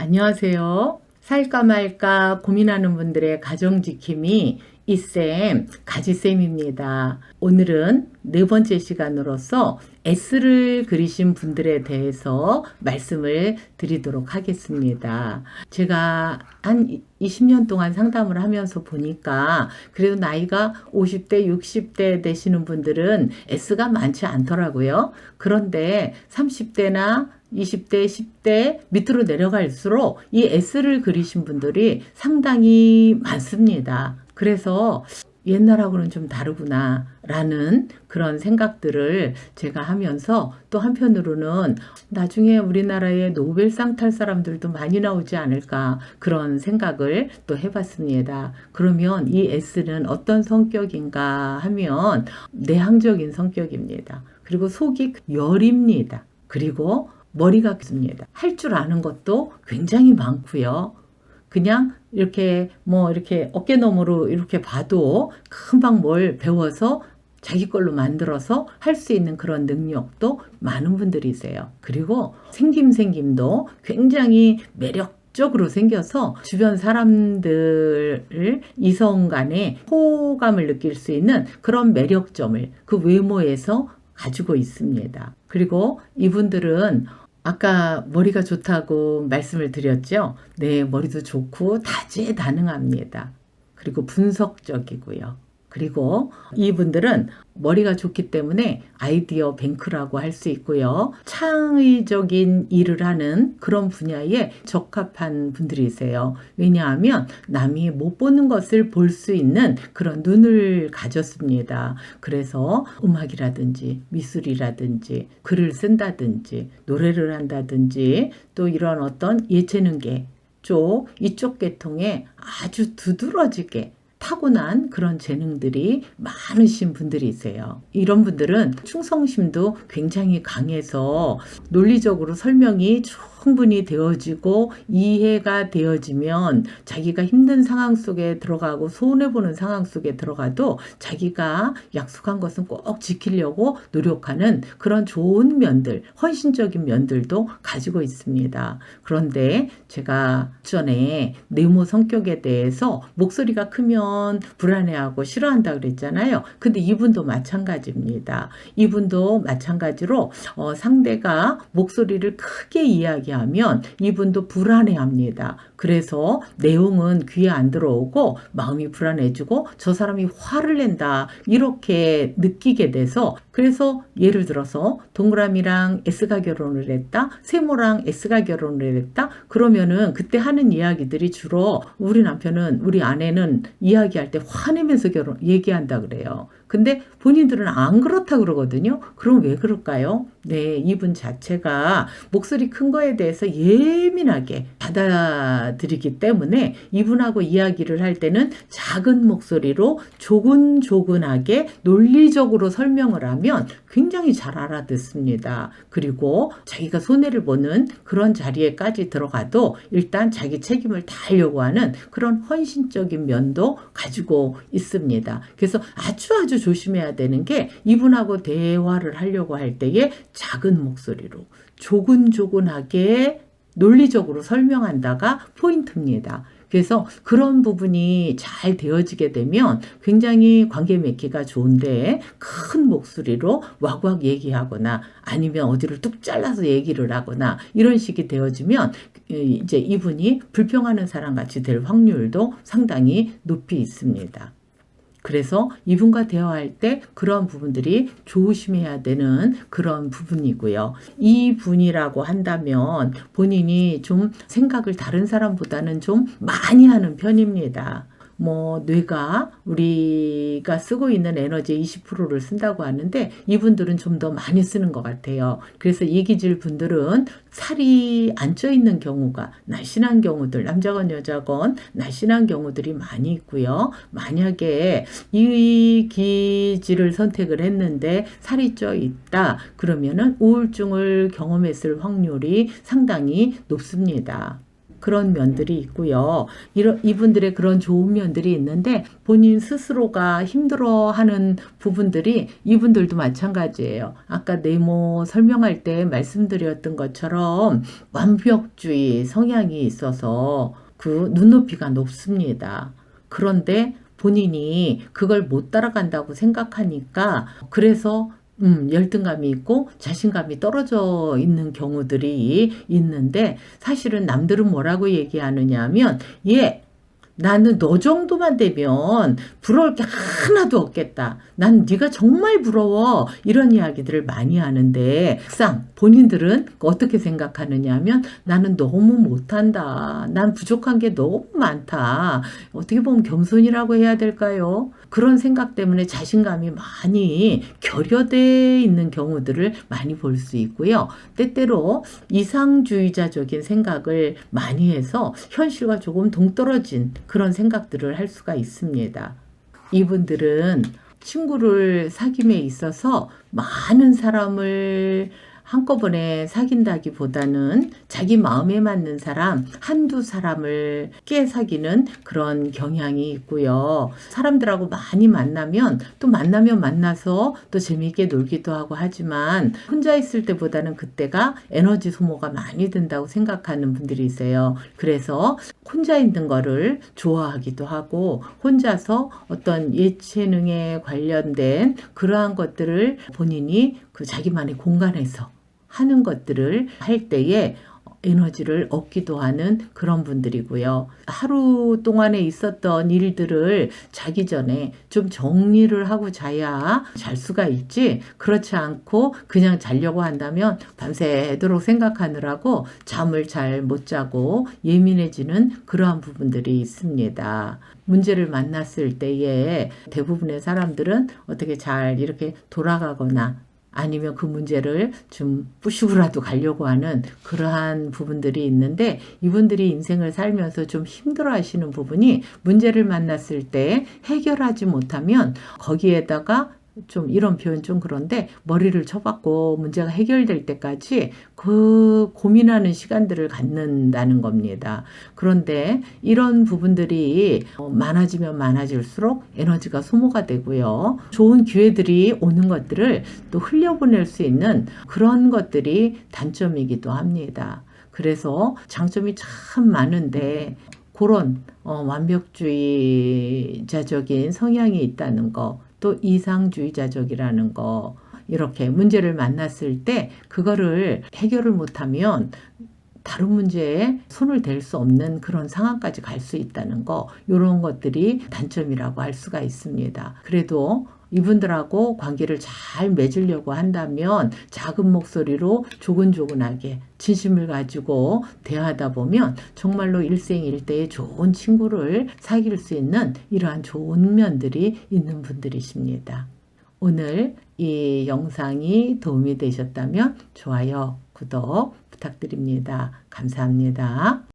안녕하세요. 살까 말까 고민하는 분들의 가정지킴이 이쌤 가지쌤입니다. 오늘은 네 번째 시간으로서 S를 그리신 분들에 대해서 말씀을 드리도록 하겠습니다. 제가 한 20년 동안 상담을 하면서 보니까 그래도 나이가 50대, 60대 되시는 분들은 S가 많지 않더라고요. 그런데 30대나 20대, 10대 밑으로 내려갈수록 이 S를 그리신 분들이 상당히 많습니다. 그래서 옛날하고는 좀 다르구나 라는 그런 생각들을 제가 하면서 또 한편으로는 나중에 우리나라에 노벨상 탈 사람들도 많이 나오지 않을까 그런 생각을 또 해봤습니다. 그러면 이 S는 어떤 성격인가 하면 내향적인 성격입니다. 그리고 속이 여립니다. 그리고 머리가 깊습니다. 할 줄 아는 것도 굉장히 많고요. 그냥 이렇게 이렇게 어깨너머로 이렇게 봐도 금방 뭘 배워서 자기 걸로 만들어서 할 수 있는 그런 능력도 많은 분들이세요. 그리고 생김도 굉장히 매력적으로 생겨서 주변 사람들을 이성 간에 호감을 느낄 수 있는 그런 매력점을 그 외모에서 가지고 있습니다. 그리고 이분들은 아까 머리가 좋다고 말씀을 드렸죠. 네, 머리도 좋고 다재다능합니다. 그리고 분석적이고요. 그리고 이분들은 머리가 좋기 때문에 아이디어 뱅크라고 할 수 있고요. 창의적인 일을 하는 그런 분야에 적합한 분들이세요. 왜냐하면 남이 못 보는 것을 볼 수 있는 그런 눈을 가졌습니다. 그래서 음악이라든지 미술이라든지 글을 쓴다든지 노래를 한다든지 또 이런 어떤 예체능계 이쪽 계통에 아주 두드러지게 타고난 그런 재능들이 많으신 분들이세요. 이런 분들은 충성심도 굉장히 강해서 논리적으로 설명이 충분히 되어지고 이해가 되어지면 자기가 힘든 상황 속에 들어가고 손해보는 상황 속에 들어가도 자기가 약속한 것은 꼭 지키려고 노력하는 그런 좋은 면들, 헌신적인 면들도 가지고 있습니다. 그런데 제가 전에 네모 성격에 대해서 목소리가 크면 불안해하고 싫어한다 그랬잖아요. 근데 이분도 마찬가지입니다. 이분도 마찬가지로 상대가 목소리를 크게 이야기하면 이분도 불안해합니다. 그래서 내용은 귀에 안 들어오고 마음이 불안해지고 저 사람이 화를 낸다 이렇게 느끼게 돼서 그래서 예를 들어서 동그라미랑 S가 결혼을 했다, 세모랑 S가 결혼을 했다 그러면은 그때 하는 이야기들이 주로 우리 남편은 우리 아내는 이야기할 때 화내면서 얘기한다 그래요. 근데 본인들은 안 그렇다 그러거든요. 그럼 왜 그럴까요? 네, 이분 자체가 목소리 큰 거에 대해서 예민하게 받아들이기 때문에 이분하고 이야기를 할 때는 작은 목소리로 조근조근하게 논리적으로 설명을 하면 굉장히 잘 알아듣습니다. 그리고 자기가 손해를 보는 그런 자리에까지 들어가도 일단 자기 책임을 다하려고 하는 그런 헌신적인 면도 가지고 있습니다. 그래서 아주 조심해야 되는 게 이분하고 대화를 하려고 할 때에 작은 목소리로 조근조근하게 논리적으로 설명한다가 포인트입니다. 그래서 그런 부분이 잘 되어지게 되면 굉장히 관계 맺기가 좋은데 큰 목소리로 와구와구 얘기하거나 아니면 어디를 뚝 잘라서 얘기를 하거나 이런 식이 되어지면 이제 이분이 불평하는 사람 같이 될 확률도 상당히 높이 있습니다. 그래서 이분과 대화할 때 그런 부분들이 조심해야 되는 그런 부분이고요. 이 분이라고 한다면 본인이 좀 생각을 다른 사람보다는 좀 많이 하는 편입니다. 뇌가 우리가 쓰고 있는 에너지의 20%를 쓴다고 하는데 이분들은 좀 더 많이 쓰는 것 같아요. 그래서 이 기질 분들은 살이 안 쪄 있는 경우가 날씬한 경우들, 남자건 여자건 날씬한 경우들이 많이 있고요. 만약에 이 기질을 선택을 했는데 살이 쪄 있다 그러면은 우울증을 경험했을 확률이 상당히 높습니다. 그런 면들이 있고요. 이분들의 그런 좋은 면들이 있는데 본인 스스로가 힘들어하는 부분들이 이분들도 마찬가지예요. 아까 네모 설명할 때 말씀드렸던 것처럼 완벽주의 성향이 있어서 그 눈높이가 높습니다. 그런데 본인이 그걸 못 따라간다고 생각하니까 그래서 열등감이 있고 자신감이 떨어져 있는 경우들이 있는데 사실은 남들은 뭐라고 얘기하느냐 하면 나는 너 정도만 되면 부러울 게 하나도 없겠다. 난 네가 정말 부러워. 이런 이야기들을 많이 하는데 막상 본인들은 어떻게 생각하느냐 하면 나는 너무 못한다. 난 부족한 게 너무 많다. 어떻게 보면 겸손이라고 해야 될까요? 그런 생각 때문에 자신감이 많이 결여돼 있는 경우들을 많이 볼 수 있고요. 때때로 이상주의자적인 생각을 많이 해서 현실과 조금 동떨어진 그런 생각들을 할 수가 있습니다. 이분들은 친구를 사귐에 있어서 많은 사람을 한꺼번에 사귄다기보다는 자기 마음에 맞는 사람 한두 사람을 꽤 사귀는 그런 경향이 있고요. 사람들하고 많이 만나면 또 만나서 또 재미있게 놀기도 하고 하지만 혼자 있을 때보다는 그때가 에너지 소모가 많이 된다고 생각하는 분들이 있어요. 그래서 혼자 있는 거를 좋아하기도 하고 혼자서 어떤 예체능에 관련된 그러한 것들을 본인이 그 자기만의 공간에서 하는 것들을 할 때에 에너지를 얻기도 하는 그런 분들이고요. 하루 동안에 있었던 일들을 자기 전에 좀 정리를 하고 자야 잘 수가 있지, 그렇지 않고 그냥 자려고 한다면 밤새도록 생각하느라고 잠을 잘 못 자고 예민해지는 그러한 부분들이 있습니다. 문제를 만났을 때에 대부분의 사람들은 어떻게 잘 이렇게 돌아가거나 아니면 그 문제를 좀 부시고라도 가려고 하는 그러한 부분들이 있는데 이분들이 인생을 살면서 좀 힘들어 하시는 부분이 문제를 만났을 때 해결하지 못하면 거기에다가 좀 이런 표현 좀 그런데 머리를 쳐박고 문제가 해결될 때까지 그 고민하는 시간들을 갖는다는 겁니다. 그런데 이런 부분들이 많아지면 많아질수록 에너지가 소모가 되고요. 좋은 기회들이 오는 것들을 또 흘려보낼 수 있는 그런 것들이 단점이기도 합니다. 그래서 장점이 참 많은데 그런 완벽주의자적인 성향이 있다는 거, 또 이상주의자적이라는 거, 이렇게 문제를 만났을 때 그거를 해결을 못하면 다른 문제에 손을 댈 수 없는 그런 상황까지 갈 수 있다는 거, 이런 것들이 단점이라고 할 수가 있습니다. 그래도 이분들하고 관계를 잘 맺으려고 한다면 작은 목소리로 조근조근하게 진심을 가지고 대화하다 보면 정말로 일생일대의 좋은 친구를 사귈 수 있는 이러한 좋은 면들이 있는 분들이십니다. 오늘 이 영상이 도움이 되셨다면 좋아요, 구독 부탁드립니다. 감사합니다.